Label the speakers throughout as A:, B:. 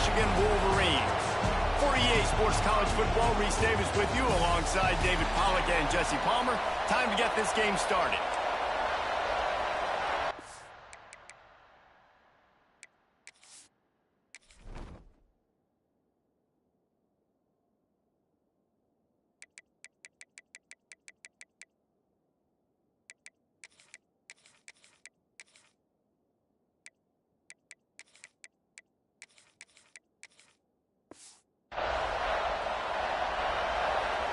A: Michigan Wolverines. For EA Sports College Football, Reese Davis with you alongside David Pollack and Jesse Palmer. Time to get this game started.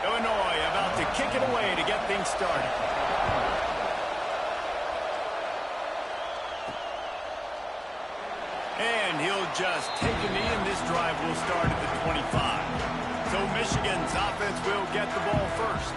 A: Illinois about to kick it away to get things started. And he'll just take a knee, and this drive will start at the 25. So Michigan's offense will get the ball first.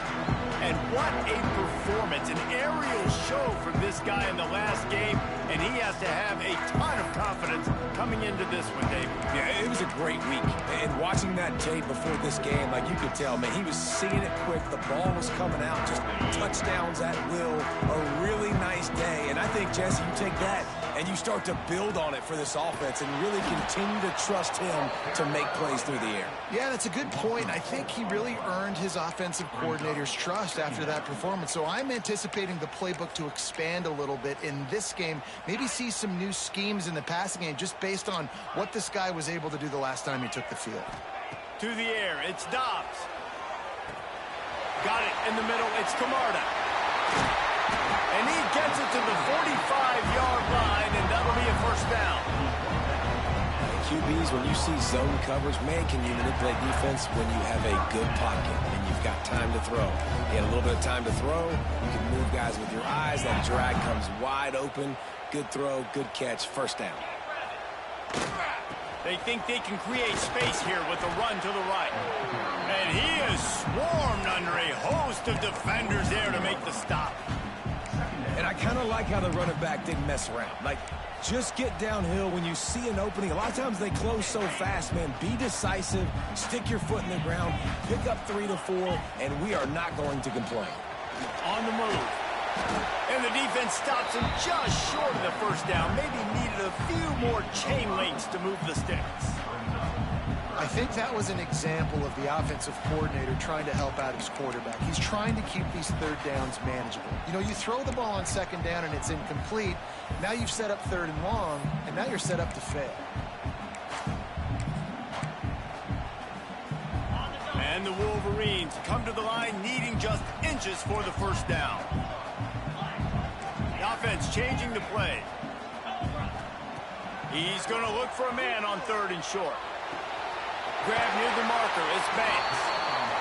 A: And what a performance, an aerial show from this guy in the last game, and he has to have a ton of confidence coming into this one, David.
B: Yeah, it was a great week. And watching that tape before this game, like you could tell, man, he was seeing it quick. The ball was coming out, just touchdowns at will. A really nice day. And I think, Jesse, you take that and you start to build on it for this offense and really continue to trust him to make plays through the air.
C: Yeah, that's a good point. I think he really earned his offensive coordinator's trust after that performance. So I'm anticipating the playbook to expand a little bit in this game. Maybe see some new schemes in the passing game just based on what this guy was able to do the last time he took the field.
A: To the air, it's Dobbs. Got it in the middle, it's Camarda. And he gets it to the 45-yard line, and that'll be a first down.
B: QBs, when you see zone coverage, man, can you manipulate defense when you have a good pocket and you've got time to throw. You had a little bit of time to throw. You can move guys with your eyes. That drag comes wide open. Good throw, good catch, first down.
A: They think they can create space here with a run to the right. And he is swarmed under a host of defenders there to make the stop.
B: And I kind of like how the running back didn't mess around. Like, just get downhill when you see an opening. A lot of times they close so fast, man. Be decisive, stick your foot in the ground, pick up 3 to 4, and we are not going to complain.
A: On the move. And the defense stops him just short of the first down. Maybe needed a few more chain links to move the sticks.
C: I think that was an example of the offensive coordinator trying to help out his quarterback. He's trying to keep these third downs manageable. You know, you throw the ball on second down and it's incomplete. Now you've set up third and long, and now you're set up to fail.
A: And the Wolverines come to the line needing just inches for the first down. The offense changing the play. He's going to look for a man on third and short. Grab near the marker, it's Banks.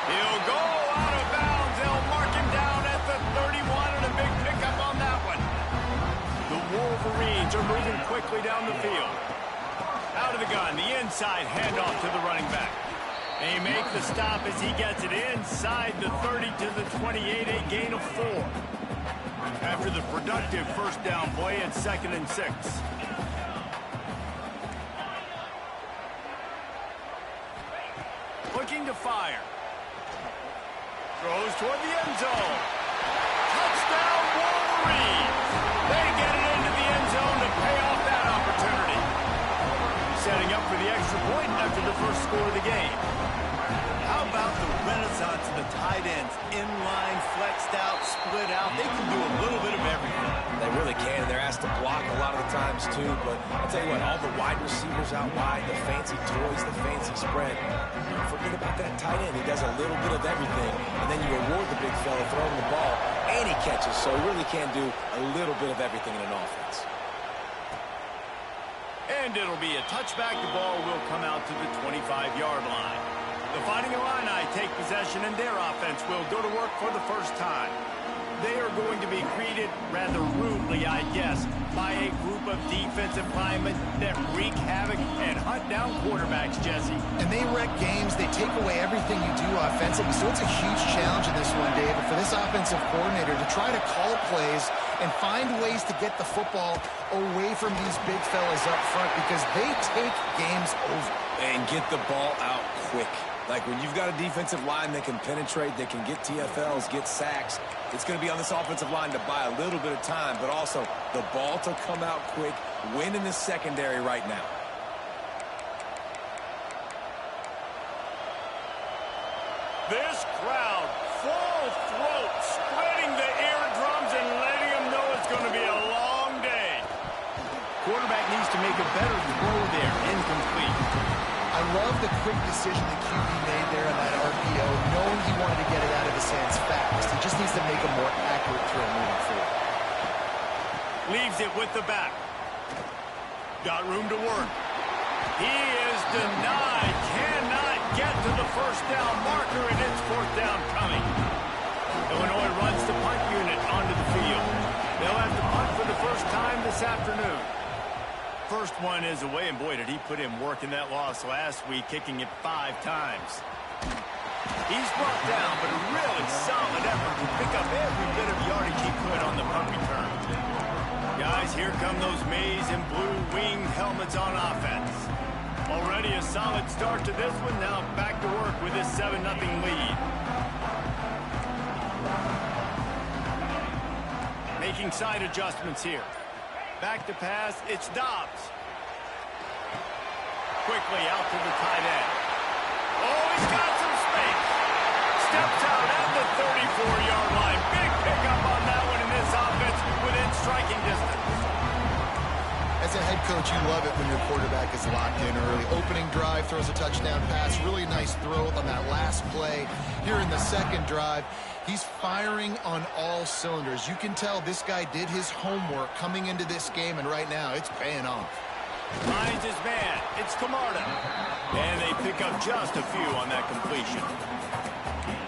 A: He'll go out of bounds. They'll mark him down at the 31, and a big pickup on that one. The Wolverines are moving quickly down the field. Out of the gun, the inside handoff to the running back. They make the stop as he gets it inside the 30 to the 28, a gain of 4. After the productive first down play, it's 2nd and 6. Looking to fire. Throws toward the end zone. Touchdown, Wolverines! They get it into the end zone to pay off that opportunity. Setting up for the extra point after the first score of the game. How about the renaissance of the tight ends? Inline, flexed out, split out. They can do a little bit of everything.
B: They really can. They're asked to block a lot of the times, too. But I'll tell you what, all the wide receivers out wide, the fancy toys, the fancy spread. Don't forget about that tight end. He does a little bit of everything. And then you reward the big fella throwing the ball, and he catches. So he really can do a little bit of everything in an offense.
A: And it'll be a touchback. The ball will come out to the 25-yard line. The Fighting Illini take possession, and their offense will go to work for the first time. They are going to be greeted rather rudely, I guess, by a group of defensive linemen that wreak havoc and hunt down quarterbacks, Jesse.
C: And they wreck games. They take away everything you do offensively. So it's a huge challenge in this one, David, for this offensive coordinator to try to call plays and find ways to get the football away from these big fellas up front, because they take games over.
B: And get the ball out quick. Like when you've got a defensive line that can penetrate, that can get TFLs, get sacks, it's going to be on this offensive line to buy a little bit of time, but also the ball to come out quick, win in the secondary right now.
A: This crowd, full throat, spreading the eardrums and letting them know it's going to be a long day. Quarterback needs to make a better throw there. Incomplete.
C: I love the quick decision the QB made there on that RPO, knowing he wanted to get it out of his hands fast. He just needs to make a more accurate throw moving forward.
A: Leaves it with the back. Got room to work. He is denied. Cannot get to the first down marker, and it's fourth down coming. Illinois runs the punt unit onto the field. They'll have to punt for the first time this afternoon. First one is away, and boy, did he put in work in that loss last week, kicking it 5 times. He's brought down, but a really solid effort to pick up every bit of yardage he could on the punt return. Guys, here come those maize and blue winged helmets on offense. Already a solid start to this one. Now back to work with this 7-0 lead. Making side adjustments here. Back to pass, it's Dobbs. Quickly out to the tight end. Oh, he's got some space. Steps out at the 34-yard line. Big pickup on that one in this offense within striking distance.
C: As a head coach, you love it when your quarterback is locked in early. Opening drive, throws a touchdown pass. Really nice throw on that last play. Here in the second drive, he's firing on all cylinders. You can tell this guy did his homework coming into this game, and right now it's paying off.
A: Finds his man. It's Camarda. And they pick up just a few on that completion.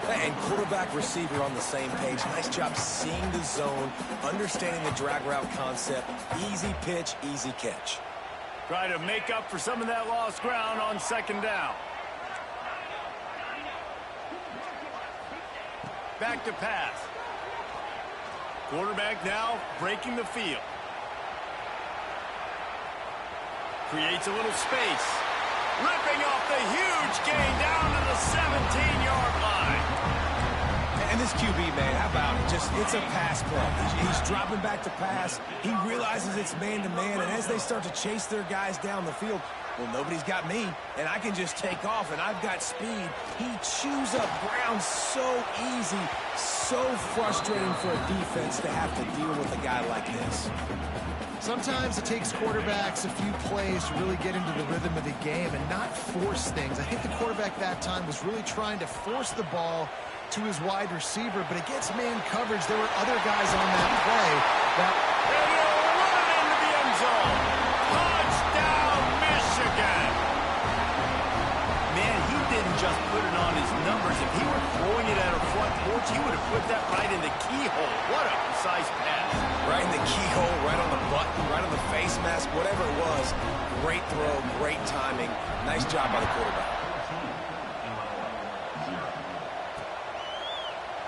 B: And quarterback receiver on the same page. Nice job seeing the zone, understanding the drag route concept. Easy pitch, easy catch.
A: Try to make up for some of that lost ground on second down. Back to pass. Quarterback now breaking the field. Creates a little space. Ripping off the huge gain down to the 17-yard line.
B: And this QB, man, how about it? It's a pass play. He's dropping back to pass. He realizes it's man-to-man, and as they start to chase their guys down the field, well, nobody's got me, and I can just take off, and I've got speed. He chews up ground so easy, so frustrating for a defense to have to deal with a guy like this.
C: Sometimes it takes quarterbacks a few plays to really get into the rhythm of the game and not force things. I think the quarterback that time was really trying to force the ball to his wide receiver, but against man coverage, there were other guys on that play that...
A: And he'll run it into the end zone. Touchdown, Michigan. Man, he didn't just put it on his numbers. If he were throwing it at a front porch, he would have put that right in the keyhole. What a precise pass.
B: Right in the keyhole, right on the button, right on the face mask, whatever it was. Great throw, great timing. Nice job by the quarterback.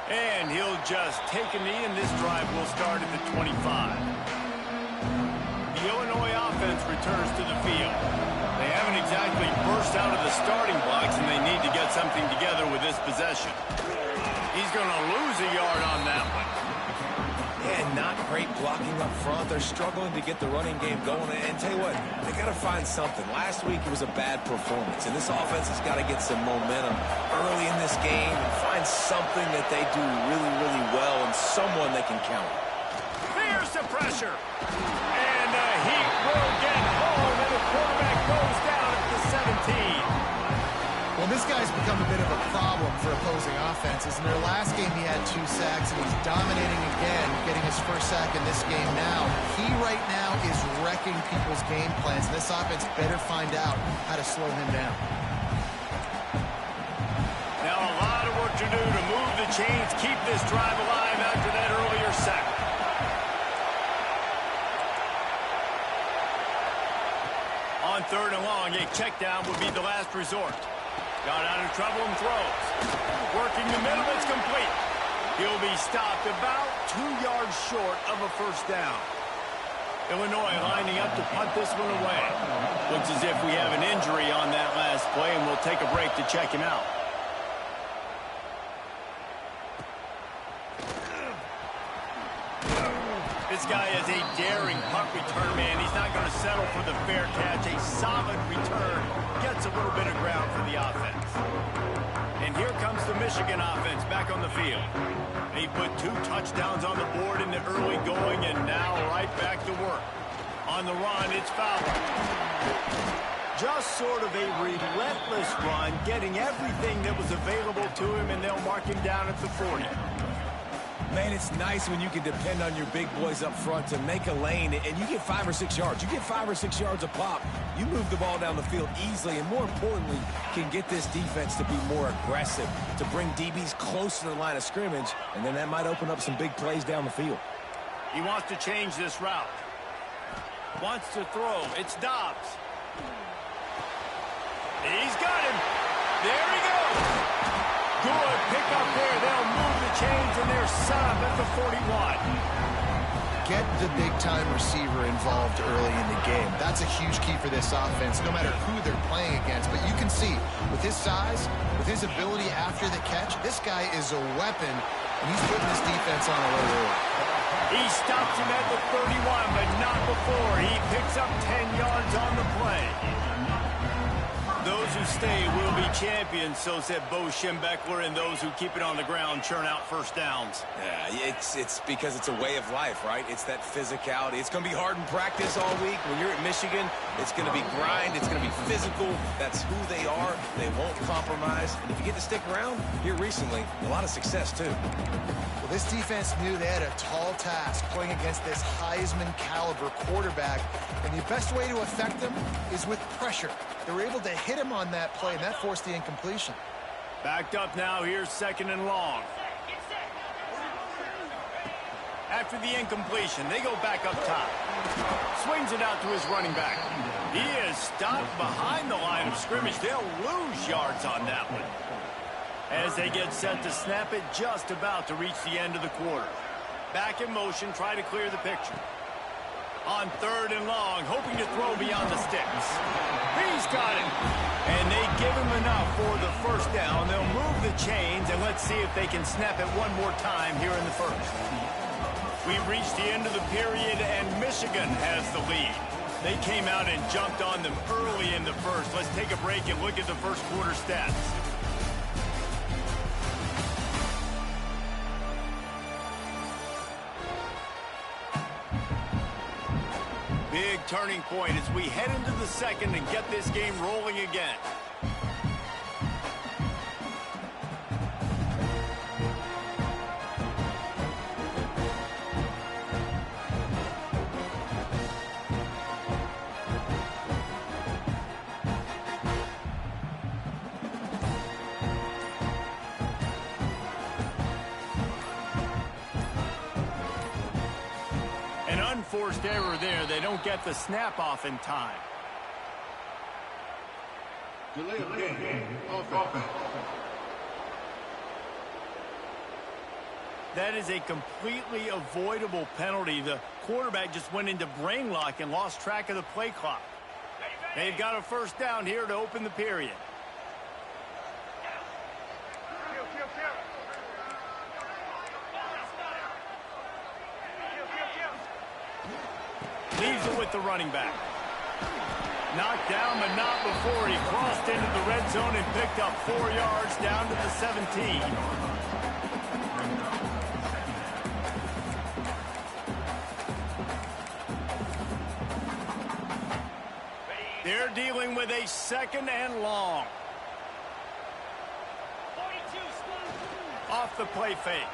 A: And he'll just take a knee, and this drive will start at the 25. The Illinois offense returns to the field. They haven't exactly burst out of the starting blocks, and they need to get something together with this possession. He's going to lose a yard on that one.
B: And not great blocking up front. They're struggling to get the running game going. And tell you what, they got to find something. Last week it was a bad performance, and this offense has got to get some momentum early in this game and find something that they do really, really well and someone they can count on.
A: Fierce the pressure. And the Heat will get home, and the quarterback goes down at the 17.
C: Well, this guy's become a bit of a problem for opposing offenses. In their last game, he had 2 sacks, and he's dominating again, getting his first sack in this game now. He right now is wrecking people's game plans, and this offense better find out how to slow him down.
A: Now a lot of work to do to move the chains, keep this drive alive after that earlier sack. On third and long, a check down would be the last resort. Got out of trouble and throws. Working the middle, it's complete. He'll be stopped about 2 yards short of a first down. Illinois lining up to punt this one away. Looks as if we have an injury on that last play, and we'll take a break to check him out. This guy is a daring punt return man. He's not going to settle for the fair catch. A solid return gets a little bit of ground for the offense. And here comes the Michigan offense back on the field. They put 2 touchdowns on the board in the early going, and now right back to work. On the run, it's Fowler. Just sort of a relentless run, getting everything that was available to him, and they'll mark him down at the 40.
B: Man, it's nice when you can depend on your big boys up front to make a lane, and you get 5 or 6 yards. You get 5 or 6 yards a pop. You move the ball down the field easily, and more importantly, can get this defense to be more aggressive, to bring DBs close to the line of scrimmage, and then that might open up some big plays down the field.
A: He wants to change this route. Wants to throw. It's Dobbs. He's got him. There he goes. Good pick up there. They'll move the chains, and they're set up at the 41.
C: Get the big-time receiver involved early in the game. That's a huge key for this offense, no matter who they're playing against. But you can see, with his size, with his ability after the catch, this guy is a weapon, and he's putting this defense on alert early.
A: He stops him at the 31, but not before. He picks up 10 yards on the play. Those who stay will be champions, so said Bo Schembechler, and those who keep it on the ground churn out first downs.
B: Yeah, it's because it's a way of life, right? It's that physicality. It's going to be hard in practice all week. When you're at Michigan, it's going to be grind. It's going to be physical. That's who they are. They won't compromise. And if you get to stick around here recently, a lot of success, too.
C: Well, this defense knew they had a tall task playing against this Heisman-caliber quarterback, and the best way to affect them is with pressure. They were able to hit him on that play, and that forced the incompletion.
A: Backed up now. Here's 2nd and long. After the incompletion, they go back up top. Swings it out to his running back. He is stopped behind the line of scrimmage. They'll lose yards on that one. As they get set to snap it, just about to reach the end of the quarter. Back in motion, try to clear the picture. On 3rd and long, hoping to throw beyond the sticks. He's got it. And they give him enough for the first down. They'll move the chains, and let's see if they can snap it one more time here in the first. We've reached the end of the period, and Michigan has the lead. They came out and jumped on them early in the first. Let's take a break and look at the first quarter stats. Big turning point as we head into the second and get this game rolling again. Unforced error there. They don't get the snap off in time.
D: Delay of game. Offense.
A: That is a completely avoidable penalty. The quarterback just went into brain lock and lost track of the play clock. They've got a first down here to open the period. Leaves it with the running back. Knocked down, but not before he crossed into the red zone and picked up 4 yards down to the 17. They're dealing with a 2nd and long. Off the play fake.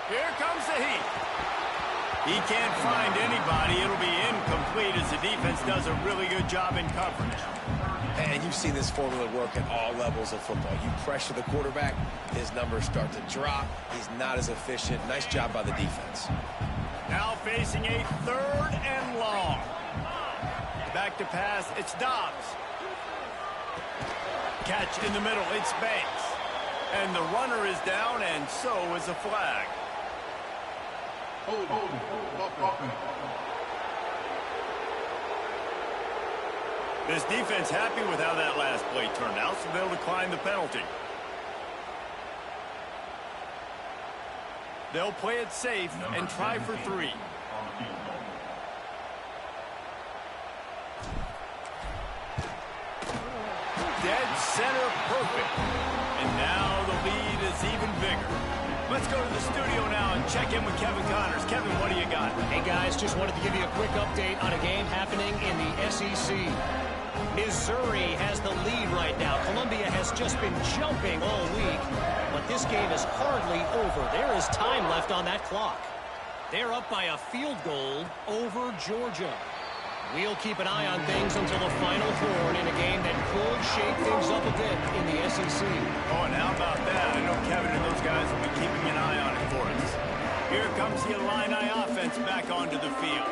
A: Here comes the heat. He can't find anybody. It'll be incomplete as the defense does a really good job in coverage.
B: And you've seen this formula work at all levels of football. You pressure the quarterback, his numbers start to drop. He's not as efficient. Nice job by the defense.
A: Now facing a 3rd and long. Back to pass. It's Dobbs. Catch in the middle. It's Banks. And the runner is down, and so is a flag. This defense happy with how that last play turned out, so they'll decline the penalty. They'll play it safe and try for 3. Dead center perfect. And now the buzz even bigger. Let's go to the studio now and check in with Kevin Connors. Kevin, what do you got?
E: Hey, guys, just wanted to give you a quick update on a game happening in the SEC. Missouri has the lead right now. Columbia has just been jumping all week, but this game is hardly over. There is time left on that clock. They're up by a field goal over Georgia. We'll keep an eye on things until the final quarter in a game that could shake things up a bit in the SEC.
A: Oh, and how about that? I know Kevin and those guys will be keeping an eye on it for us. Here comes the Illini offense back onto the field.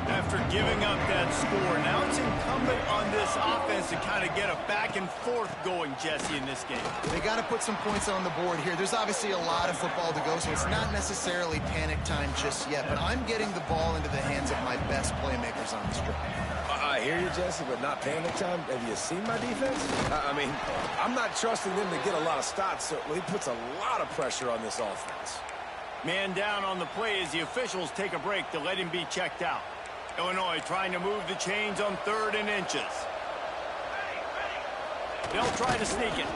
A: After giving up that score, now it's incumbent on this offense to kind of get a back and forth going, Jesse, in this game.
C: They got to put some points on the board here. There's obviously a lot of football to go, so it's not necessarily panic time just yet, but I'm getting the ball into the hands of my best playmakers on this drive.
B: I hear you, Jesse, but not panic time. Have you seen my defense? I mean, I'm not trusting them to get a lot of stops, so he puts a lot of pressure on this offense.
A: Man down on the play as the officials take a break to let him be checked out. Illinois trying to move the chains on 3rd and inches. They'll try to sneak it.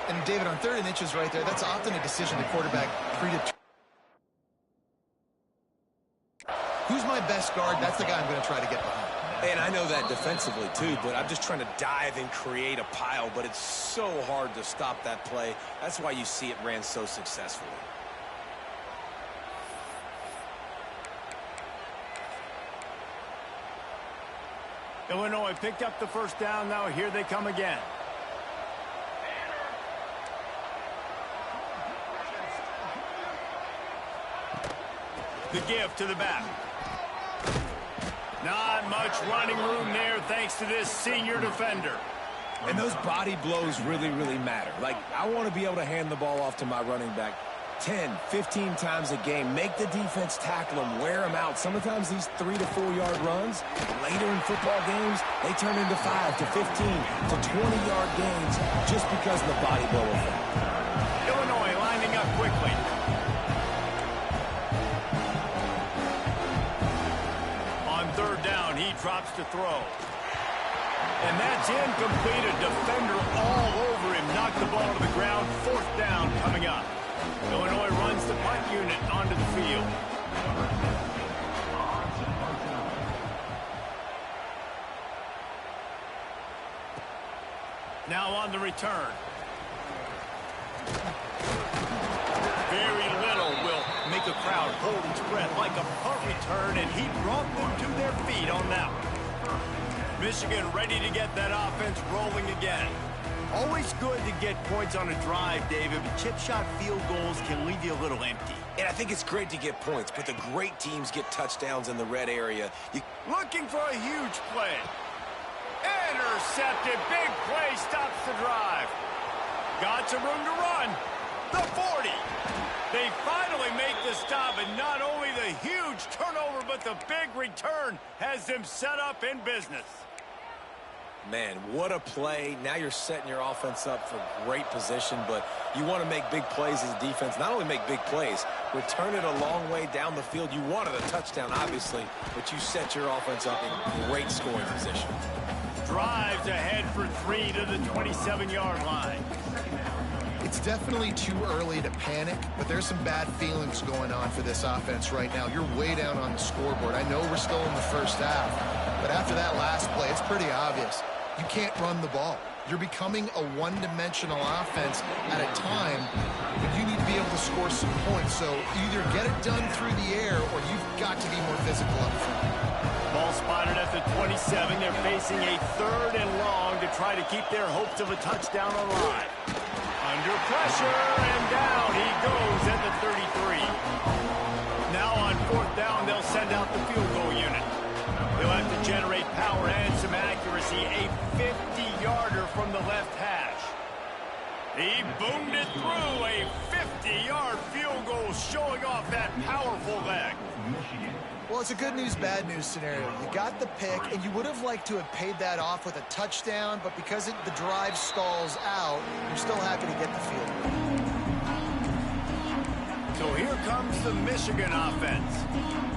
C: And David, on 3rd and inches right there, that's often a decision the quarterback predetermines. Who's my best guard? That's the guy I'm going to try to get behind.
B: And I know that defensively, too, but I'm just trying to dive and create a pile, but it's so hard to stop that play. That's why you see it ran so successfully.
A: Illinois picked up the first down. Now here they come again. The give to the back. Not much running room there thanks to this senior defender.
B: And those body blows really, really matter. Like, I want to be able to hand the ball off to my running back 10, 15 times a game. Make the defense tackle them, wear them out. Sometimes these 3 to 4 yard runs, later in football games, they turn into 5 to 15 to 20-yard gains just because of the body blow effect.
A: Illinois lining up quickly. On 3rd down, he drops to throw. And that's incomplete. A defender all over him. Knocked the ball to the ground. 4th down coming up. Illinois runs the punt unit onto the field. Now on the return. Very little will make a crowd hold its breath like a punt return, and he brought them to their feet on that one. Michigan ready to get that offense rolling again. Always good to get points on a drive, David, but chip shot field goals can leave you a little empty.
B: And I think it's great to get points, but the great teams get touchdowns in the red area.
A: Looking for a huge play. Intercepted. Big play stops the drive. Got some room to run. The 40. They finally make the stop, and not only the huge turnover, but the big return has them set up in business.
B: Man, what a play. Now you're setting your offense up for great position, but you want to make big plays as a defense. Not only make big plays, return it a long way down the field. You wanted a touchdown, obviously, but you set your offense up in great scoring position.
A: Drives ahead for 3 to the 27-yard line.
C: It's definitely too early to panic, but there's some bad feelings going on for this offense right now. You're way down on the scoreboard. I know we're still in the first half, but after that last play, it's pretty obvious. You can't run the ball. You're becoming a one-dimensional offense at a time when you need to be able to score some points. So either get it done through the air or you've got to be more physical up front.
A: Ball spotted at the 27. They're facing a 3rd and long to try to keep their hopes of a touchdown alive. Under pressure, and down he goes at the 33. Now on 4th down, they'll send out the field goal unit. They'll have to generate power and some accuracy. A 50-yarder from the left hash. He boomed it through. A 50-yard field goal showing off that powerful leg.
C: Well, it's a good news, bad news scenario. You got the pick, and you would have liked to have paid that off with a touchdown, but because the drive stalls out, you're still happy to get the field goal.
A: So here comes the Michigan offense.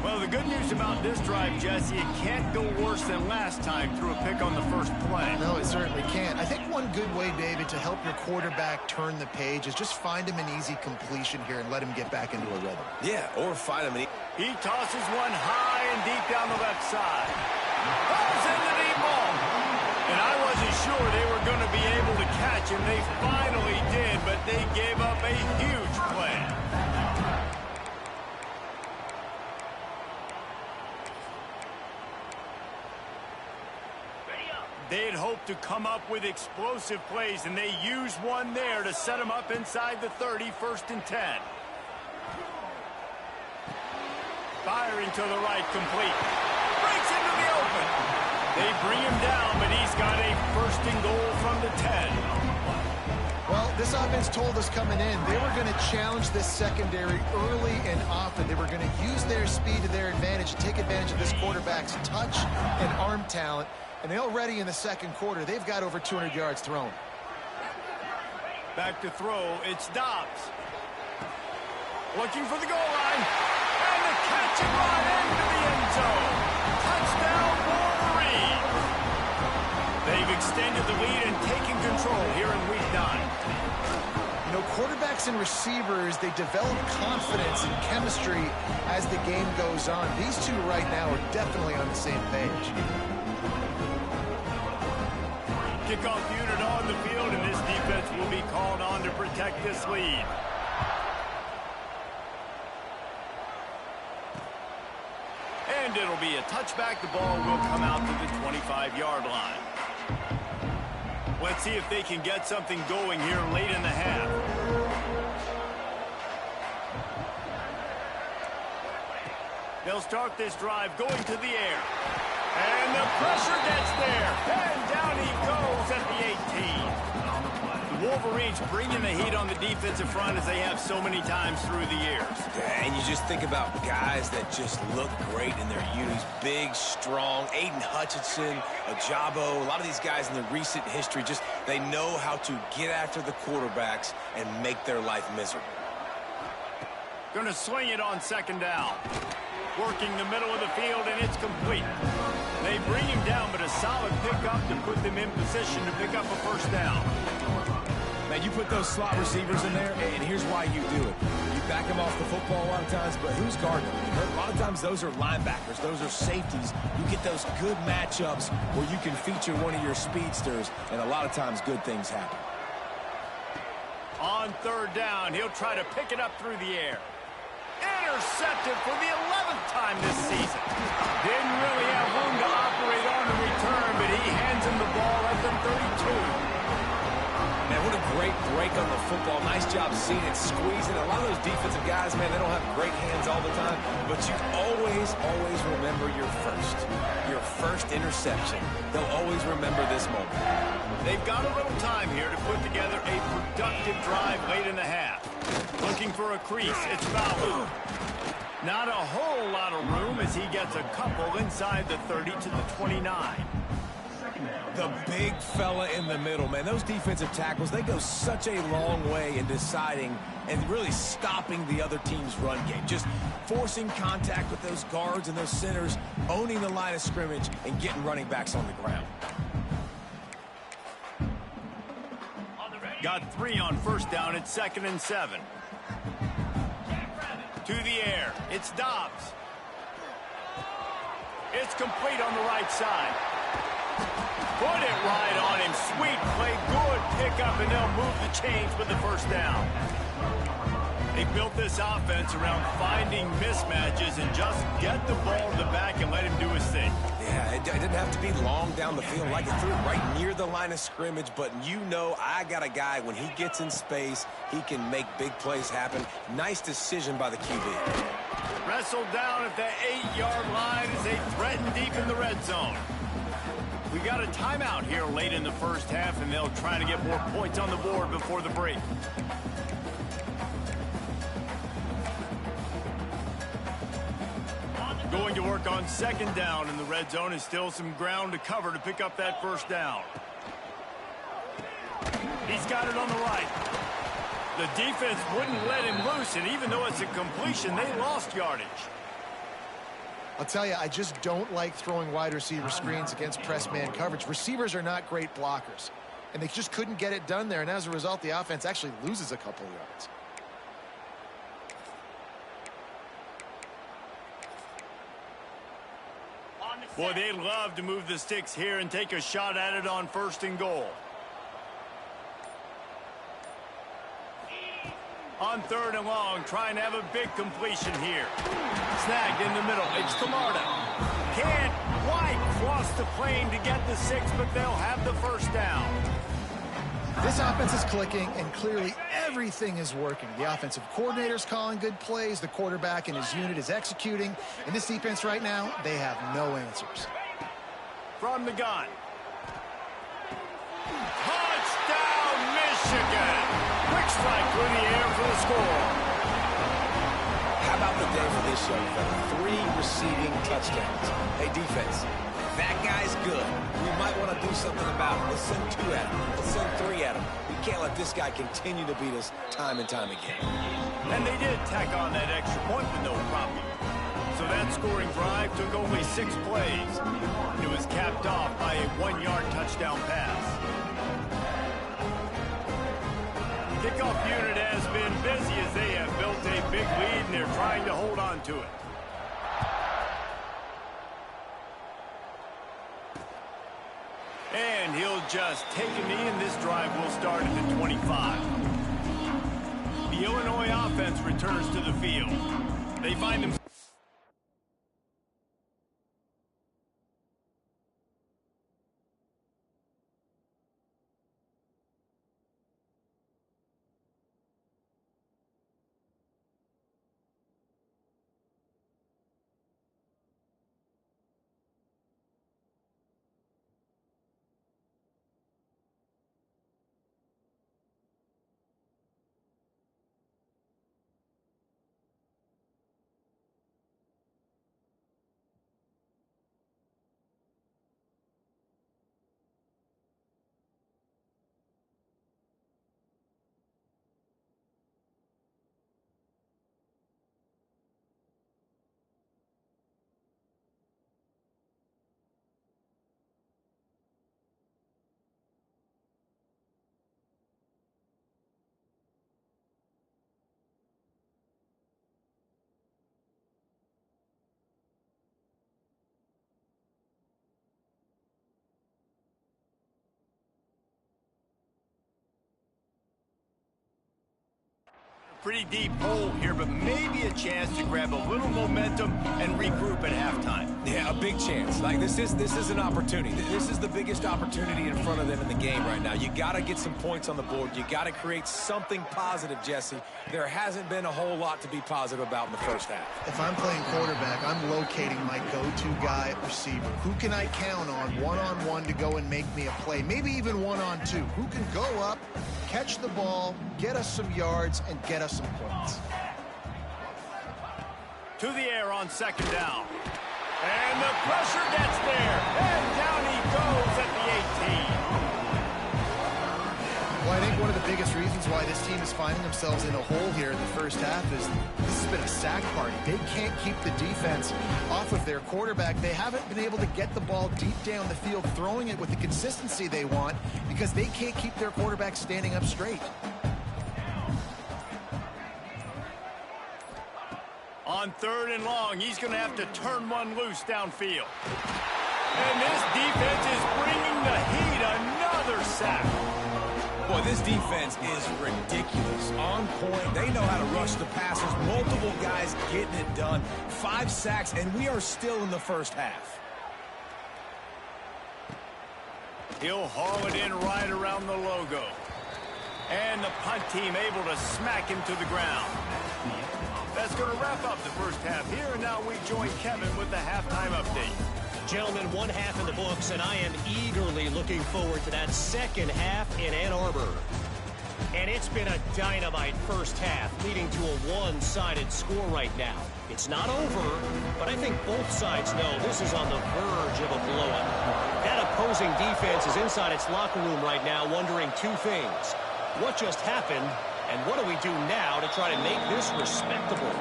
A: Well, the good news about this drive, Jesse, it can't go worse than last time through a pick on the first play.
C: No, it certainly can't. I think one good way, David, to help your quarterback turn the page is just find him an easy completion here and let him get back into a rhythm.
B: Yeah, or find him an...
A: He tosses one high and deep down the left side. Falls in the deep ball. And I wasn't sure they were going to be able to catch him. They finally did, but they gave up a huge play. They had hoped to come up with explosive plays, and they used one there to set them up inside the 30, 1st and 10. Firing to the right, complete. Breaks into the open. They bring him down, but he's got a 1st and goal from the 10.
C: Well, this offense told us coming in they were going to challenge this secondary early and often. They were going to use their speed to their advantage and take advantage of this quarterback's touch and arm talent. And they already in the second quarter, they've got over 200 yards thrown.
A: Back to throw, it's Dobbs. Looking for the goal line. And the catch and run into the end zone. Touchdown, Wolverine. They've extended the lead and taken control here in week 9.
C: You know, quarterbacks and receivers, they develop confidence and chemistry as the game goes on. These two right now are definitely on the same page.
A: Kickoff unit on the field, and this defense will be called on to protect this lead. And it'll be a touchback. The ball will come out to the 25-yard line. Let's see if they can get something going here late in the half. They'll start this drive going to the air. And the pressure gets there. And down he goes at the 18. The Wolverines bringing the heat on the defensive front as they have so many times through the years.
B: Yeah, and you just think about guys that just look great in their unis. Big, strong, Aiden Hutchinson, Ajabo. A lot of these guys in the recent history, just they know how to get after the quarterbacks and make their life miserable.
A: Going to swing it on 2nd down. Working the middle of the field, and it's complete. They bring him down, but a solid pickup to put them in position to pick up a 1st down.
B: Man, you put those slot receivers in there, and here's why you do it. You back them off the football a lot of times, but who's guarding them? A lot of times those are linebackers. Those are safeties. You get those good matchups where you can feature one of your speedsters, and a lot of times good things happen.
A: On 3rd down, he'll try to pick it up through the air. Intercepted for the 11th time this season. Didn't really have room to operate on in return, but he hands him the ball at the 32.
B: Man, what a great break on the football. Nice job seeing it, squeezing. A lot of those defensive guys, man, they don't have great hands all the time, but you always remember your first interception. They'll always remember this moment.
A: They've got a little time here to put together a productive drive late in the half. Looking for a crease, it's Fowler. Not a whole lot of room as he gets a couple inside the 30 to the 29.
B: The big fella in the middle, man. Those defensive tackles, they go such a long way in deciding and really stopping the other team's run game. Just forcing contact with those guards and those centers, owning the line of scrimmage, and getting running backs on the ground.
A: Got 3 on 1st down at 2nd and 7. To the air, it's Dobbs. It's complete on the right side. Put it right on him. Sweet play, good pickup, and they'll move the chains with the 1st down. They built this offense around finding mismatches and just get the ball in the back and let him do his thing.
B: Yeah, it didn't have to be long down the field. Like it threw it right near the line of scrimmage, but you know I got a guy, when he gets in space, he can make big plays happen. Nice decision by the QB.
A: Wrestled down at the 8-yard line as they threaten deep in the red zone. We got a timeout here late in the first half, and they'll try to get more points on the board before the break. Going to work on 2nd down in the red zone, and still some ground to cover to pick up that 1st down. He's got it on the right. The defense wouldn't let him loose, and even though it's a completion, they lost yardage.
C: I'll tell you, I just don't like throwing wide receiver screens against press man coverage. Receivers are not great blockers, and they just couldn't get it done there, and as a result, the offense actually loses a couple yards.
A: Boy, they'd love to move the sticks here and take a shot at it on 1st and goal. On 3rd and long, trying to have a big completion here. Snagged in the middle. It's Camarda. Can't quite cross the plane to get the 6, but they'll have the 1st down.
C: This offense is clicking, and clearly everything is working. The offensive coordinator's calling good plays. The quarterback and his unit is executing. In this defense right now, they have no answers.
A: From the gun. Touchdown, Michigan! Quick strike through the air for the score.
B: How about the day for this young fella? 3 receiving touchdowns. Hey, defense, that guy's good. We might want to do something about it. Let's send 2 at him. Let's send 3 at him. We can't let this guy continue to beat us time and time again.
A: And they did tack on that extra point with no problem. So that scoring drive took only 6 plays. It was capped off by a 1-yard touchdown pass. Kickoff unit has been busy as they have built a big lead, and they're trying to hold on to it. And he'll just take a knee, and this drive will start at the 25. The Illinois offense returns to the field. They find themselves. Pretty deep hole here, but maybe a chance to grab a little momentum and regroup at halftime.
B: Yeah, a big chance. Like, this is an opportunity. This is the biggest opportunity in front of them in the game right now. You got to get some points on the board. You got to create something positive, Jesse. There hasn't been a whole lot to be positive about in the first half.
C: If I'm playing quarterback, I'm locating my go-to guy at receiver. Who can I count on one-on-one to go and make me a play? Maybe even one-on-two. Who can go up, catch the ball, get us some yards, and get us some points.
A: To the air on 2nd down. And the pressure gets there. And down he goes at the 18.
C: Well, I think one of the biggest reasons why this team is finding themselves in a hole here in the first half is this has been a sack party. They can't keep the defense off of their quarterback. They haven't been able to get the ball deep down the field, throwing it with the consistency they want because they can't keep their quarterback standing up straight.
A: On 3rd and long, he's going to have to turn one loose downfield. And this defense is bringing the heat. Another sack.
B: Boy, this defense is ridiculous. On point. They know how to rush the passers. Multiple guys getting it done. 5 sacks, and we are still in the first half.
A: He'll haul it in right around the logo. And the punt team able to smack him to the ground. That's going to wrap up the first half here, and now we join Kevin with the halftime update.
E: Gentlemen, 1 half in the books, and I am eagerly looking forward to that second half in Ann Arbor. And it's been a dynamite first half, leading to a one-sided score right now. It's not over, but I think both sides know this is on the verge of a blowout. That opposing defense is inside its locker room right now wondering 2 things. What just happened, And what do we do now to try to make this respectable?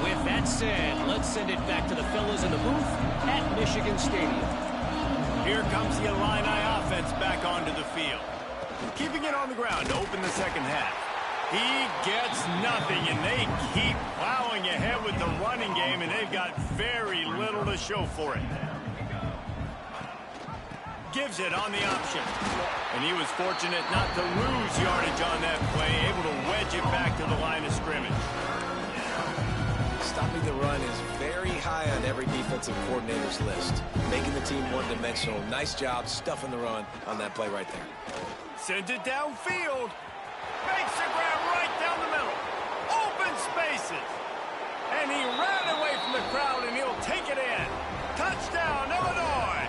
E: With that said, let's send it back to the fellas in the booth at Michigan Stadium.
A: Here comes the Illini offense back onto the field. Keeping it on the ground to open the second half. He gets nothing, and they keep plowing ahead with the running game, and they've got very little to show for it. Gives it on the option. And he was fortunate not to lose yardage on that play, able to wedge it back to the line of scrimmage.
B: Stopping the run is very high on every defensive coordinator's list. Making the team one-dimensional. Nice job stuffing the run on that play right there.
A: Sends it downfield. Makes the grab right down the middle. Open spaces. And he ran away from the crowd, and he'll take it in. Touchdown, Illinois.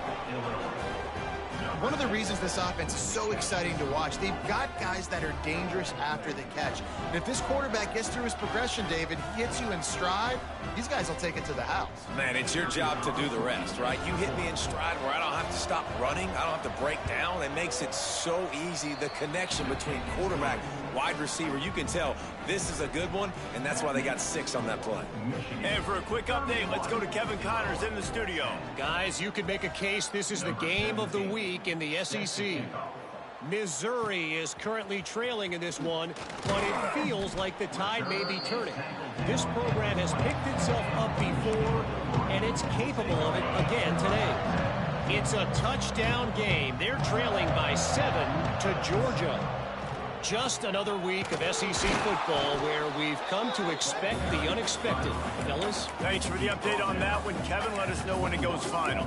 C: One of the reasons this offense is so exciting to watch, they've got guys that are dangerous after the catch. And if this quarterback gets through his progression, David, he hits you in stride, these guys will take it to the house.
B: Man, it's your job to do the rest, right? You hit me in stride where I don't have to stop running. I don't have to break down. It makes it so easy. The connection between quarterback, wide receiver, you can tell this is a good one, and that's why they got 6 on that play.
A: And for a quick update, let's go to Kevin Connors in the studio.
E: Guys, you could make a case this is the game of the week in the SEC. Missouri is currently trailing in this one, but it feels like the tide may be turning. This program has picked itself up before, and it's capable of it again today. It's a touchdown game. They're trailing by 7 to Georgia. Just another week of SEC football where we've come to expect the unexpected. Fellas?
A: Thanks for the update on that one, Kevin. Let us know when it goes final.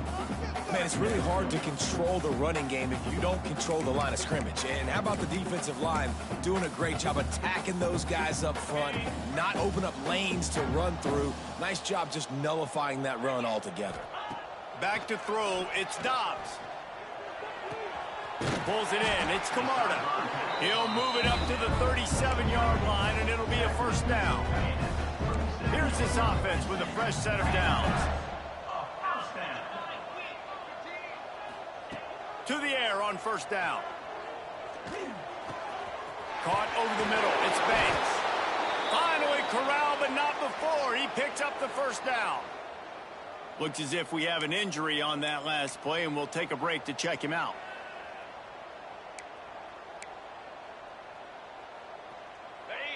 B: Man, it's really hard to control the running game if you don't control the line of scrimmage. And how about the defensive line doing a great job attacking those guys up front, not open up lanes to run through. Nice job just nullifying that run altogether.
A: Back to throw, it's Dobbs. Pulls it in, it's Camarda. He'll move it up to the 37-yard line, and it'll be a first down. Here's this offense with a fresh set of downs. To the air on first down. Caught over the middle, it's Banks. Finally corralled, but not before. He picks up the first down. Looks as if we have an injury on that last play, and we'll take a break to check him out.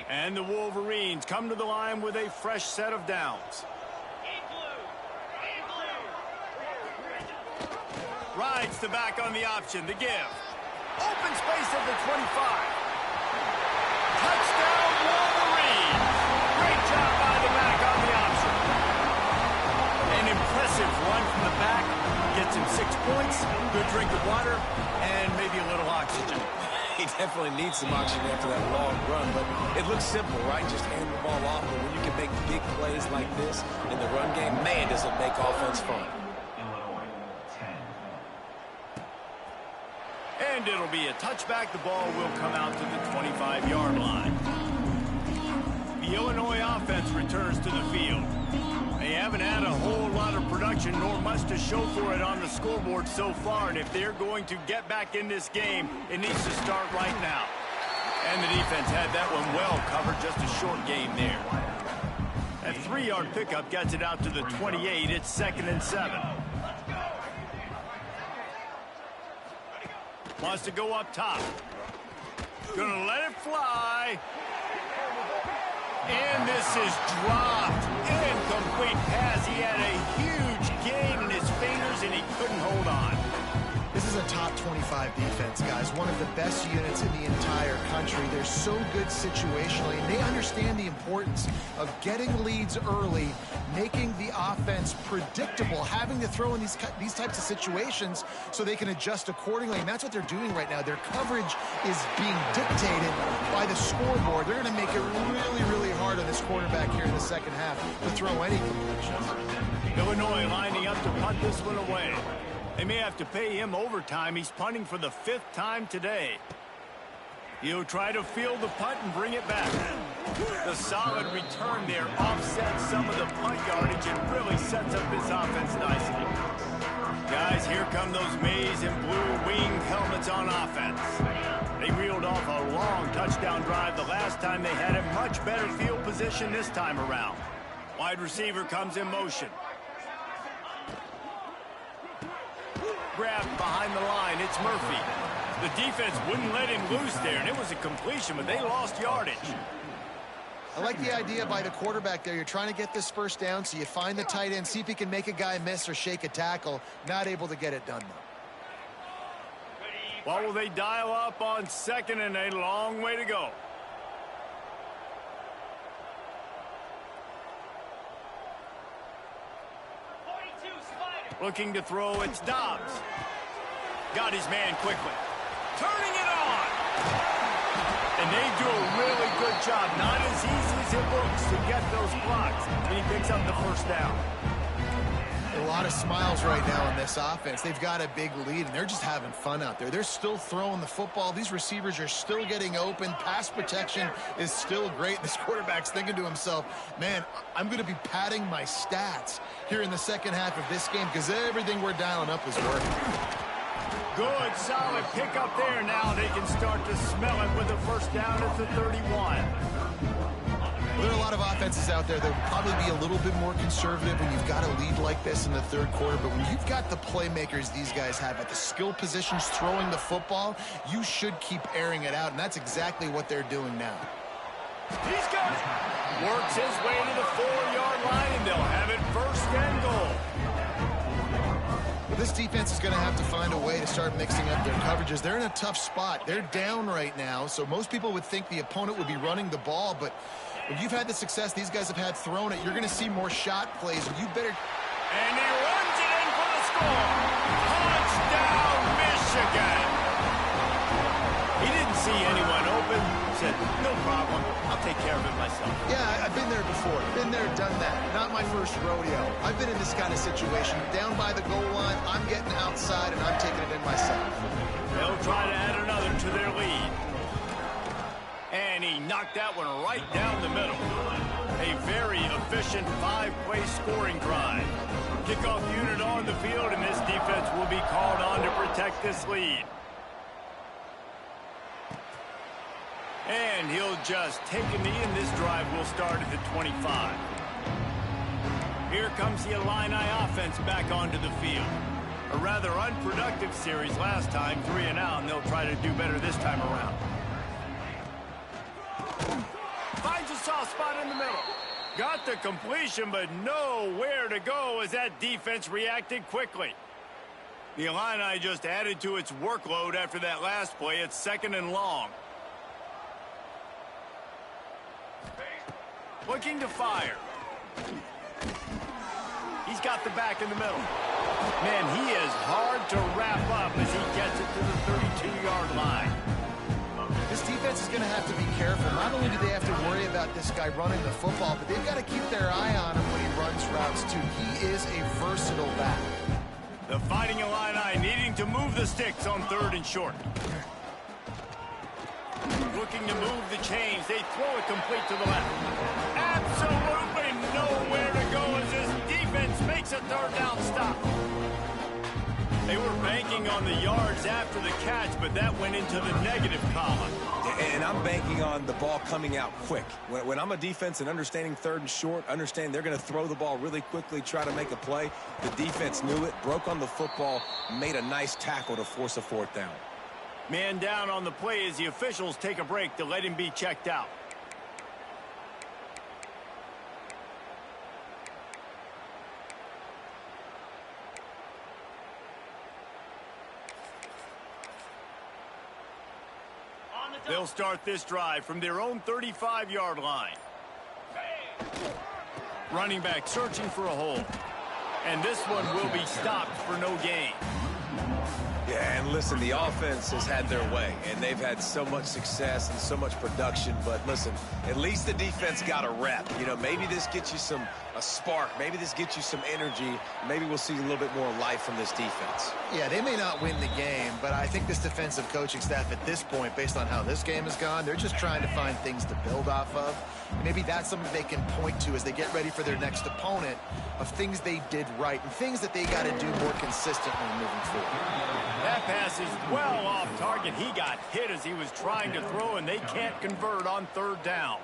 A: And the Wolverines come to the line with a fresh set of downs. Rides the back on the option, the give. Open space at the 25. Touchdown, Wolverines. Great job by the back on the option. An impressive run from the back. Gets him 6 points, good drink of water, and maybe a little oxygen.
B: He definitely needs some oxygen after that long run, but it looks simple, right? Just hand the ball off, but when you can make big plays like this in the run game, man, does it make offense fun.
A: And it'll be a touchback. The ball will come out to the 25-yard line. The Illinois offense returns to the field. They haven't had a whole lot of production, nor much to show for it on the scoreboard so far. And if they're going to get back in this game, it needs to start right now. And the defense had that one well covered, just a short game there. That 3-yard pickup gets it out to the 28. It's 2nd and 7. Wants to go up top. Gonna let it fly. And this is dropped. Incomplete pass. He had a huge gain in his fingers, and he couldn't hold on.
C: This is a top 25 defense, guys. One of the best units in the entire country. They're so good situationally, and they understand the importance of getting leads early, making the offense predictable, having to throw in these types of situations so they can adjust accordingly. And that's what they're doing right now. Their coverage is being dictated by the scoreboard. They're going to make it really, really hard on this quarterback here in the second half to throw any completions.
A: Illinois lining up to punt this one away. They may have to pay him overtime. He's punting for the 5th time today. He'll try to field the punt and bring it back. The solid return there offsets some of the punt yardage and really sets up this offense nicely. Guys, here come those maize and blue winged helmets on offense. They reeled off a long touchdown touchdown drive the last time they had a much better field position this time around. Wide receiver comes in motion. Grabbed behind the line, it's Murphy. The defense wouldn't let him loose there, and it was a completion, but they lost yardage.
C: I like the idea by the quarterback there. You're trying to get this first down, so you find the tight end, see if he can make a guy miss or shake a tackle. Not able to get it done, though.
A: Well, will they dial up on second and a long way to go? Looking to throw, it's Dobbs. Got his man quickly. Turning it on! And they do a really good job. Not as easy as it looks to get those blocks. And he picks up the first down.
C: A lot of smiles right now in this offense. They've got a big lead, and they're just having fun out there. They're still throwing the football. These receivers are still getting open. Pass protection is still great. This quarterback's thinking to himself, man, I'm going to be padding my stats here in the second half of this game because everything we're dialing up is working.
A: Good, solid pickup there. Now they can start to smell it with a first down at the 31.
C: Well, there are a lot of offenses out there that would probably be a little bit more conservative when you've got a lead like this in the third quarter. But when you've got the playmakers these guys have at the skill positions throwing the football, you should keep airing it out. And that's exactly what they're doing now.
A: He's got it. Works his way to the 4-yard line, and they'll have it first and goal.
C: This defense is going to have to find a way to start mixing up their coverages. They're in a tough spot. They're down right now, so most people would think the opponent would be running the ball, but when you've had the success these guys have had throwing it, you're going to see more shot plays. You better...
A: And he runs it in for the score. Touchdown, Michigan. He didn't see anyone open. Said, no problem. I'll take care of it myself.
C: Yeah, I've been there before. Been there, done that. Not my first rodeo. I've been in this kind of situation. Down by the goal line, I'm getting outside, and I'm taking it in myself.
A: They'll try to add another to their lead. And he knocked that one right down the middle. A very efficient 5-play scoring drive. Kickoff unit on the field, and this defense will be called on to protect this lead. And he'll just take a knee, and this drive will start at the 25. Here comes the Illini offense back onto the field. A rather unproductive series last time, 3 and out, and they'll try to do better this time around. Finds a soft spot in the middle. Got the completion, but nowhere to go as that defense reacted quickly. The Illini just added to its workload after that last play. It's second and long. Looking to fire. He's got the back in the middle. Man, he is hard to wrap up as he gets it to the 32-yard line.
C: This defense is going to have to be careful. Not only do they have to worry about this guy running the football, but they've got to keep their eye on him when he runs routes, too. He is a versatile back.
A: The Fighting Illini needing to move the sticks on 3rd and short. Looking to move the chains. They throw it complete to the left. Absolutely nowhere to go as this defense makes a 3rd down stop. They were banking on the yards after the catch, but that went into the negative column.
B: And I'm banking on the ball coming out quick. When I'm a defense and understanding 3rd and short, understand they're going to throw the ball really quickly, try to make a play. The defense knew it, broke on the football, made a nice tackle to force a 4th down.
A: Man down on the play as the officials take a break to let him be checked out. They'll start this drive from their own 35-yard line. Running back searching for a hole. And this one will be stopped for no gain.
B: Yeah, and listen, the offense has had their way, and they've had so much success and so much production. But listen, at least the defense got a rep. You know, maybe this gets you a spark. Maybe this gets you some energy. Maybe we'll see a little bit more life from this defense.
C: Yeah, they may not win the game, but I think this defensive coaching staff at this point, based on how this game has gone, they're just trying to find things to build off of. And maybe that's something they can point to as they get ready for their next opponent of things they did right and things that they got to do more consistently moving forward.
A: That pass is well off target. He got hit as he was trying to throw, and they can't convert on third down.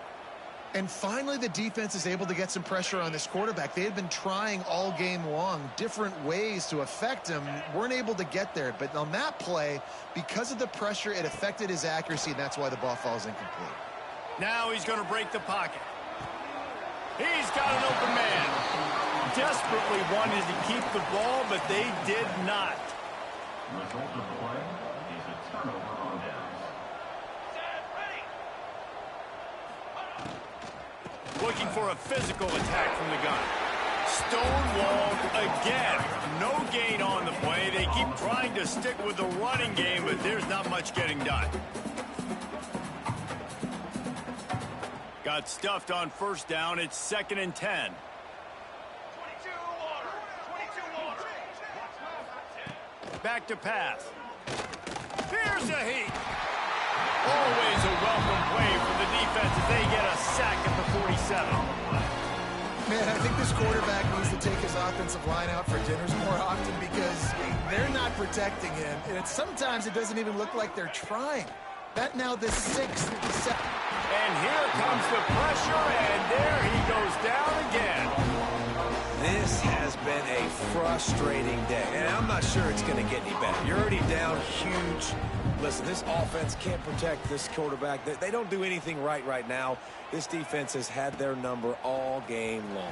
C: And finally, the defense is able to get some pressure on this quarterback. They had been trying all game long different ways to affect him. Weren't able to get there. But on that play, because of the pressure, it affected his accuracy, and that's why the ball falls incomplete.
A: Now he's going to break the pocket. He's got an open man. Desperately wanted to keep the ball, but they did not.
F: Result of the play is a turnover on downs.
A: Looking for a physical attack from the gun. Stonewalled again. No gain on the play. They keep trying to stick with the running game, but there's not much getting done. Got stuffed on first down. It's 2nd and 10. Back to pass. Here's a heat. Always a welcome play for the defense as they get a sack at the 47.
C: Man, I think this quarterback needs to take his offensive line out for dinners more often because they're not protecting him. And sometimes it doesn't even look like they're trying. That now the 6th.
A: And here comes the pressure, and there he goes down again.
B: This has been a frustrating day, and I'm not sure it's going to get any better. You're already down huge. Listen, this offense can't protect this quarterback. They don't do anything right now. This defense has had their number all game long.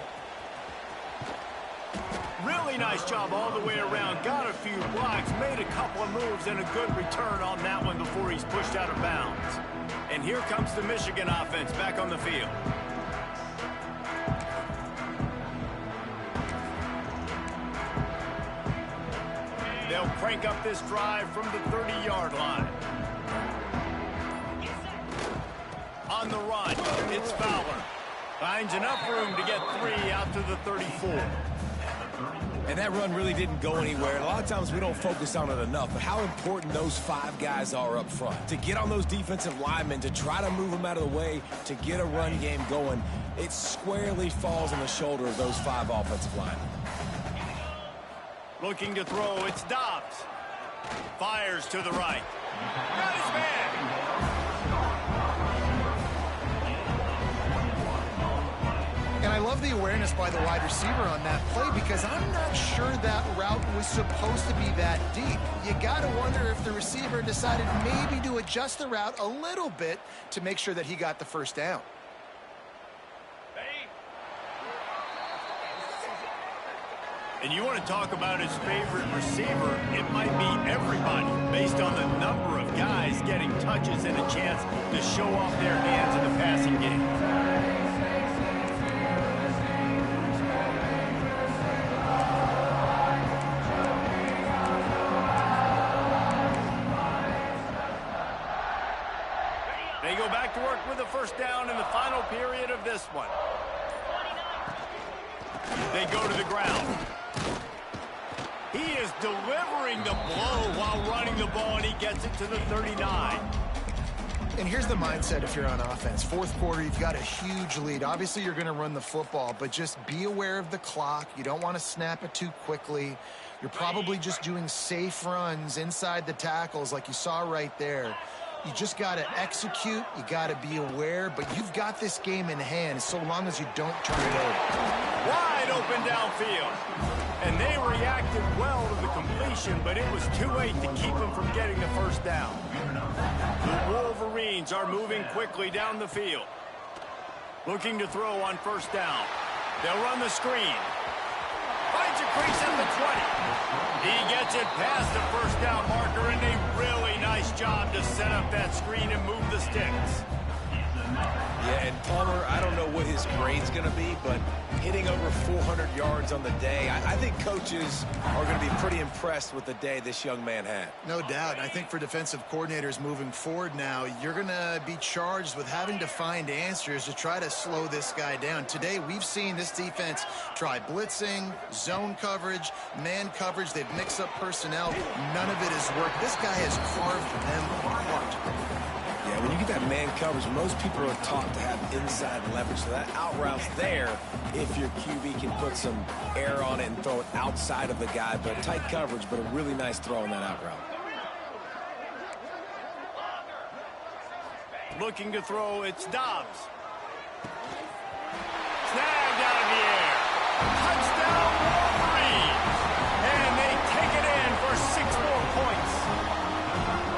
A: Really nice job all the way around. Got a few blocks, made a couple of moves, and a good return on that one before he's pushed out of bounds. And here comes the Michigan offense back on the field. They'll crank up this drive from the 30-yard line. On the run, it's Fowler. Finds enough room to get 3 out to the 34.
B: And that run really didn't go anywhere. And a lot of times we don't focus on it enough, but how important those 5 guys are up front. To get on those defensive linemen, to try to move them out of the way, to get a run game going, it squarely falls on the shoulder of those 5 offensive linemen.
A: Looking to throw, it's Dobbs. Fires to the right. Got his man.
C: And I love the awareness by the wide receiver on that play because I'm not sure that route was supposed to be that deep. You got to wonder if the receiver decided maybe to adjust the route a little bit to make sure that he got the first down.
A: And you want to talk about his favorite receiver, it might be everybody based on the number of guys getting touches and a chance to show off their hands in the passing game. They go back to work with a first down in the final period of this one. They go to the ground. He is delivering the blow while running the ball, and he gets it to the 39.
C: And here's the mindset if you're on offense. Fourth quarter, you've got a huge lead. Obviously, you're going to run the football, but just be aware of the clock. You don't want to snap it too quickly. You're probably just doing safe runs inside the tackles like you saw right there. You just got to execute. You got to be aware, but you've got this game in hand so long as you don't turn it over.
A: Wide open downfield. And they reacted well to the completion, but it was too late to keep them from getting the first down. The Wolverines are moving quickly down the field. Looking to throw on first down. They'll run the screen. Finds a crease at the 20. He gets it past the first down marker, and a really nice job to set up that screen and move the sticks.
B: Yeah, and Palmer, I don't know what his grade's going to be, but hitting over 400 yards on the day, I think coaches are going to be pretty impressed with the day this young man had.
C: No doubt. I think for defensive coordinators moving forward now, you're going to be charged with having to find answers to try to slow this guy down. Today, we've seen this defense try blitzing, zone coverage, man coverage. They've mixed up personnel. None of it has worked. This guy has carved them apart.
B: Yeah, when you get that man coverage, most people are taught to have inside leverage. So that out route's there if your QB can put some air on it and throw it outside of the guy. But tight coverage, but a really nice throw on that out route.
A: Looking to throw, it's Dobbs. Snagged out of the air. Touchdown, Wolverines. And they take it in for 6 more points.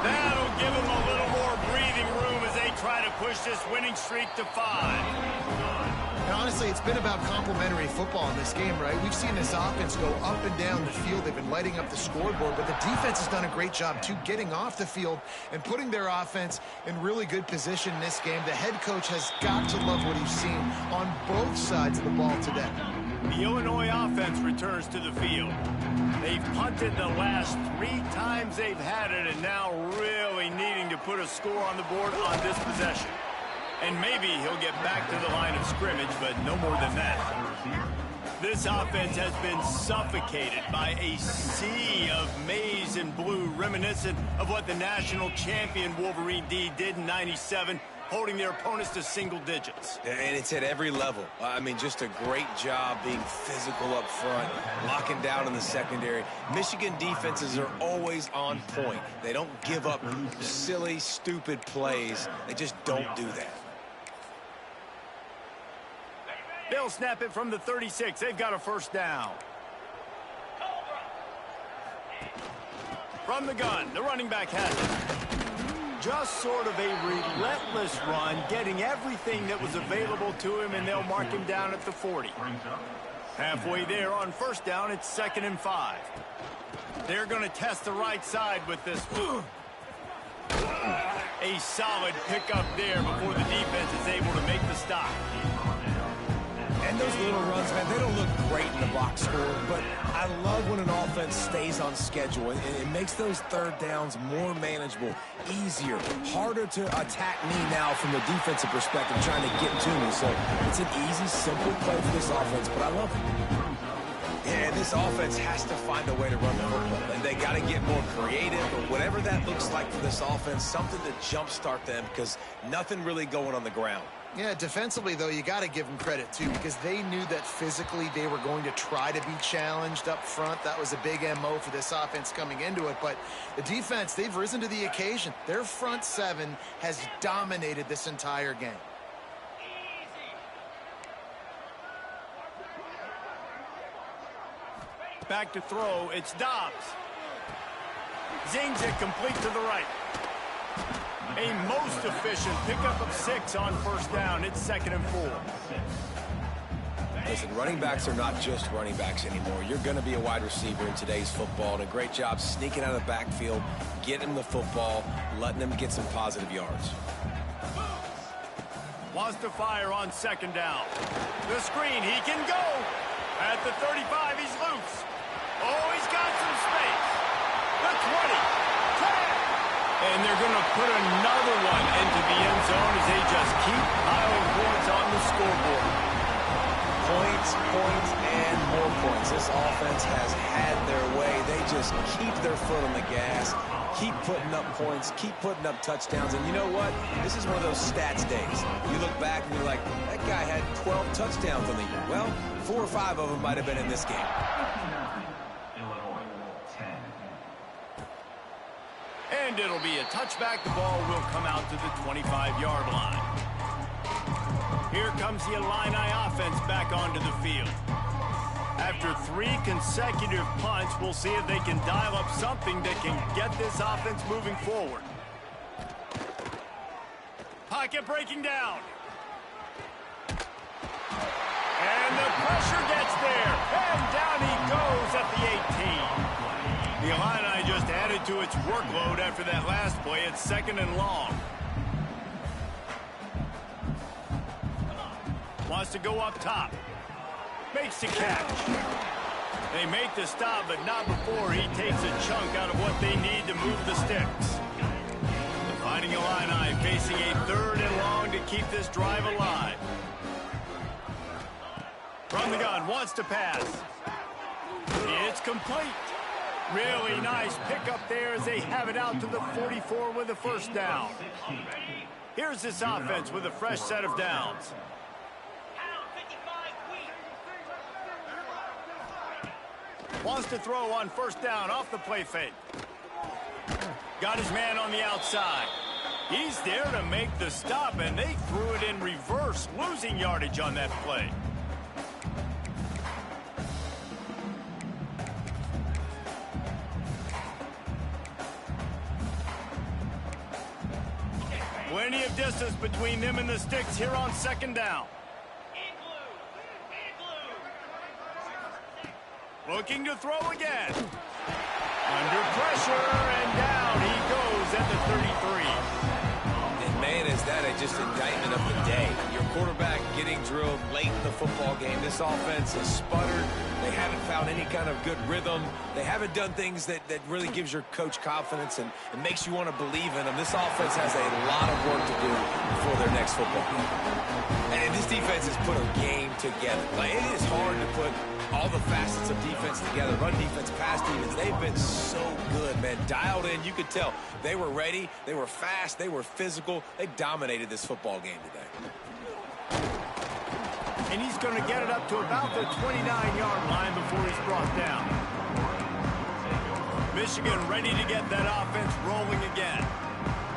A: That'll give them a little more breathing room as they try to push this winning streak to 5.
C: And honestly, it's been about complementary football in this game, right? We've seen this offense go up and down the field. They've been lighting up the scoreboard, but the defense has done a great job, too, getting off the field and putting their offense in really good position in this game. The head coach has got to love what he's seen on both sides of the ball today.
A: The Illinois offense returns to the field. They've punted the last 3 times they've had it, and now really needing to put a score on the board on this possession. And maybe he'll get back to the line of scrimmage, but no more than that. This offense has been suffocated by a sea of maize and blue, reminiscent of what the national champion Wolverine D did in '97, holding their opponents to single digits.
B: And it's at every level. I mean, just a great job being physical up front, locking down in the secondary. Michigan defenses are always on point. They don't give up silly, stupid plays. They just don't do that.
A: They'll snap it from the 36. They've got a first down. From the gun, the running back has it. Just sort of a relentless run, getting everything that was available to him, and they'll mark him down at the 40. Halfway there on first down, it's 2nd and 5. They're going to test the right side with this one. A solid pickup there before the defense is able to make the stop.
B: And those little runs, man, they don't look great in the box score, but I love when an offense stays on schedule, and it makes those third downs more manageable, easier, harder to attack me now from the defensive perspective, trying to get to me. So it's an easy, simple play for this offense, but I love it. And this offense has to find a way to run the football, and they got to get more creative, or whatever that looks like for this offense, something to jumpstart them, because nothing really going on the ground.
C: Yeah, defensively, though, you got to give them credit, too, because they knew that physically they were going to try to be challenged up front. That was a big MO for this offense coming into it. But the defense, they've risen to the occasion. Their front 7 has dominated this entire game.
A: Back to throw, it's Dobbs. Zings it complete to the right. A most efficient pickup of 6 on first down. It's 2nd and 4.
B: Listen, running backs are not just running backs anymore. You're going to be a wide receiver in today's football, and a great job sneaking out of the backfield, getting him the football, letting him get some positive yards.
A: Wants to fire on 2nd down. The screen, he can go. At the 35, he's loose. Oh, he's got some space. The 20. And they're going to put another one into the end zone as they just keep piling points on the scoreboard.
B: Points, points, and more points. This offense has had their way. They just keep their foot on the gas, keep putting up points, keep putting up touchdowns. And you know what? This is one of those stats days. You look back and you're like, that guy had 12 touchdowns on the year. Well, 4 or 5 of them might have been in this game.
A: And it'll be a touchback. The ball will come out to the 25-yard line. Here comes the Illini offense back onto the field. After 3 consecutive punts, we'll see if they can dial up something that can get this offense moving forward. Pocket breaking down. And the pressure gets there. And down he goes at the 18. The Illini just added to its workload after that last play. It's 2nd and long. Wants to go up top. Makes the catch. They make the stop, but not before he takes a chunk out of what they need to move the sticks. The Fighting Illini facing a 3rd and long to keep this drive alive. From the gun, wants to pass. It's complete. Really nice pickup there as they have it out to the 44 with a first down. Here's this offense with a fresh set of downs. Wants to throw on first down off the play fake. Got his man on the outside. He's there to make the stop, and they threw it in reverse, losing yardage on that play. Plenty of distance between them and the sticks here on second down. Looking to throw again. Under pressure, and down he goes at the 33.
B: And man, is that just indictment of the day. Your quarterback getting drilled late in the football game. This offense has sputtered. They haven't found any kind of good rhythm. They haven't done things that really gives your coach confidence and makes you want to believe in them. This offense has a lot of work to do before their next football game. And this defense has put a game together. Like, it is hard to put all the facets of defense together. Run defense, pass defense, they've been so good, man. Dialed in, you could tell. They were ready, they were fast, they were physical. They dominated this football game today.
A: And he's going to get it up to about the 29-yard line before he's brought down. Michigan ready to get that offense rolling again.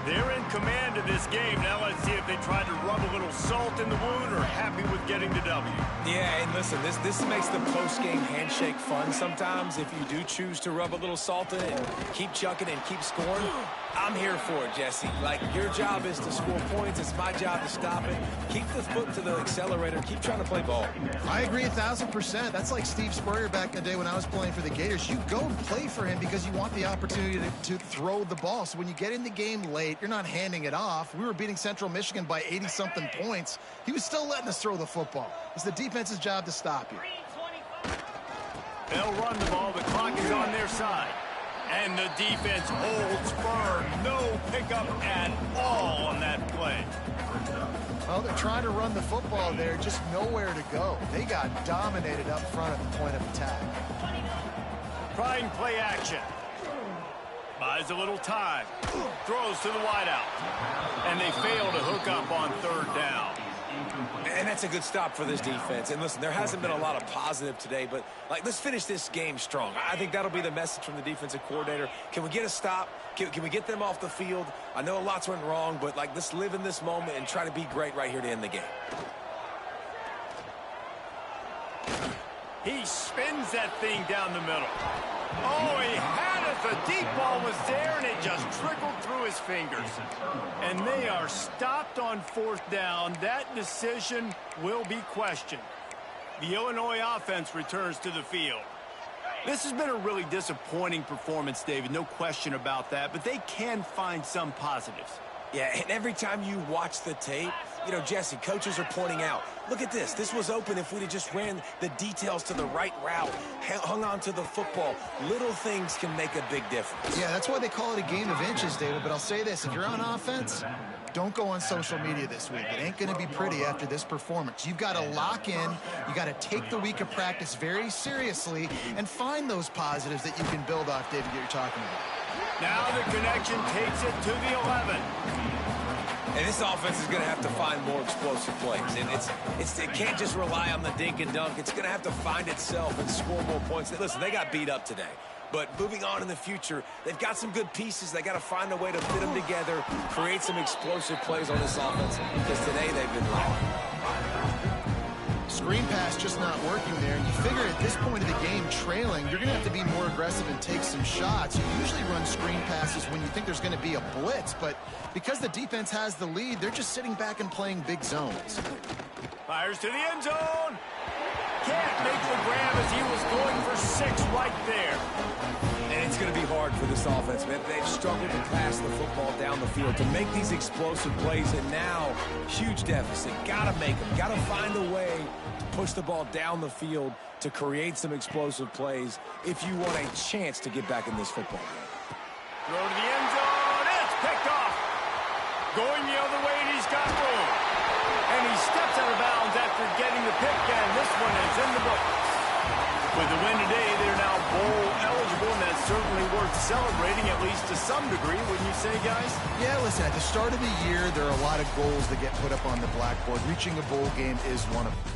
A: They're in command of this game. Now let's see if they try to rub a little salt in the wound or happy with getting the W.
B: Yeah, and listen, this makes the post-game handshake fun sometimes if you do choose to rub a little salt in it and keep chucking and keep scoring. I'm here for it, Jesse. Like, your job is to score points. It's my job to stop it. Keep the foot to the accelerator. Keep trying to play ball.
C: I agree 1,000%. That's like Steve Spurrier back in the day when I was playing for the Gators. You go and play for him because you want the opportunity to throw the ball. So when you get in the game late, you're not handing it off. We were beating Central Michigan by 80-something points. He was still letting us throw the football. It's the defense's job to stop you.
A: They'll run the ball. The clock is on their side. And the defense holds firm. No pickup at all on that play.
C: Well, they're trying to run the football there, just nowhere to go. They got dominated up front at the point of attack.
A: Trying play action. Buys a little time. Throws to the wideout. And they fail to hook up on third down.
B: And that's a good stop for this defense. And listen, there hasn't been a lot of positive today, but let's finish this game strong. I think that'll be the message from the defensive coordinator. Can we get a stop? Can we get them off the field? I know lots went wrong, but let's live in this moment and try to be great right here to end the game.
A: He spins that thing down the middle. Oh, he had it. The deep ball was there, and it just trickled through his fingers. And they are stopped on fourth down. That decision will be questioned. The Illinois offense returns to the field. This has been a really disappointing performance, David. No question about that, but they can find some positives.
B: Yeah, and every time you watch the tape, Jesse, coaches are pointing out, look at this. This was open if we'd have just ran the details to the right route, hung on to the football. Little things can make a big difference.
C: Yeah, that's why they call it a game of inches, David. But I'll say this, if you're on offense, don't go on social media this week. It ain't going to be pretty after this performance. You've got to lock in. You got to take the week of practice very seriously and find those positives that you can build off, David, that you're talking about.
A: Now the connection takes it to the 11.
B: And this offense is going to have to find more explosive plays. And it can't just rely on the dink and dunk. It's going to have to find itself and score more points. Listen, they got beat up today. But moving on in the future, they've got some good pieces. They got to find a way to fit them together, create some explosive plays on this offense, because today they've been wrong.
C: Screen pass just not working there. And you figure at this point of the game, trailing, you're going to have to be more aggressive and take some shots. You usually run screen passes when you think there's going to be a blitz, but because the defense has the lead, they're just sitting back and playing big zones.
A: Fires to the end zone. Can't make the grab as he was going for 6 right there.
B: And it's going to be hard for this offense, man. They've struggled to pass the football down the field, to make these explosive plays, and now huge deficit. Got to make them. Got to find a way to push the ball down the field to create some explosive plays if you want a chance to get back in this football game.
A: Throw to the end zone. It's picked off. Going the other way, and he's got room. And he steps out of bounds after getting the pick, and this one is in the books. With the win today, they're now bowl eligible, and that's certainly worth celebrating, at least to some degree, wouldn't you say, guys?
C: Yeah, listen, at the start of the year, there are a lot of goals that get put up on the blackboard. Reaching a bowl game is one of them.